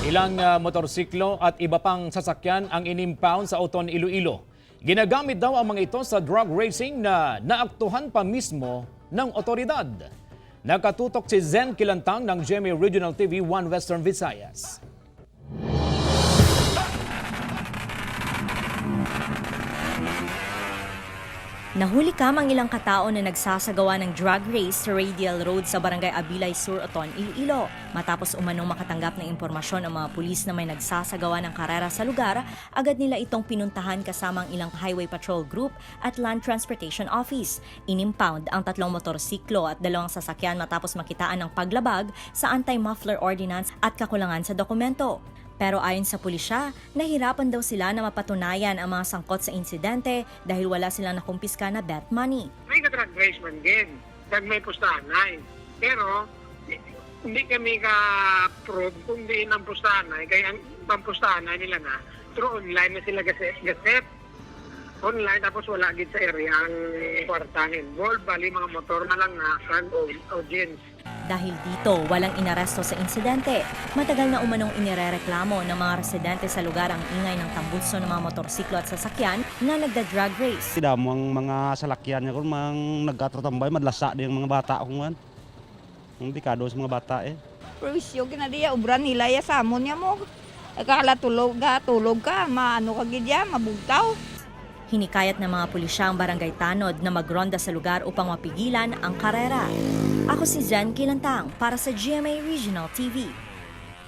Ilang motorsiklo at iba pang sasakyan ang inimpound sa Oton, Iloilo. Ginagamit daw ang mga ito sa drug racing na naaktuhan pa mismo ng otoridad. Nakatutok si Zen Kilantang ng GMA Regional TV 1 Western Visayas. Nahuli ang ilang katao na nagsasagawa ng drug race sa Radial Road sa Barangay Abilay Sur, Oton, Iloilo. Matapos umanong makatanggap ng impormasyon ang mga pulis na may nagsasagawa ng karera sa lugar, agad nila itong pinuntahan kasama ang ilang Highway Patrol Group at Land Transportation Office. Inimpound ang 3 motorsiklo at 2 sasakyan matapos makitaan ng paglabag sa Anti-Muffler Ordinance at kakulangan sa dokumento. Pero ayon sa pulisya, nahirapan daw sila na mapatunayan ang mga sangkot sa insidente dahil wala silang nakumpiska na bet money. May ka-drug race man din, pag may pustanay. Pero hindi kami ka-prove kung di ng pustanay, kaya ang pustanay nila na through online na sila gaset. Online tapos wala gid sa area ang kwartang involved, bali mga motor na lang na audience. Dahil dito, walang inaresto sa insidente. Matagal na umanong inirereklamo ng mga residente sa lugar ang ingay ng tambutso ng mga motorsiklo at sasakyan na nagda-drug race. Damo ang mga salakyan niya kung nagkatratambay, madlasa din ang mga bata kung man. Hindi kado sa mga bata eh. Provisyo kinadiya, ubran nila ya samon niya mo. Akala tulog ka, maano ka gidya, mabugtaw. Hinikayat ng mga pulisya ang Barangay Tanod na magronda sa lugar upang mapigilan ang karera. Ako si Zen Kilantang para sa GMA Regional TV.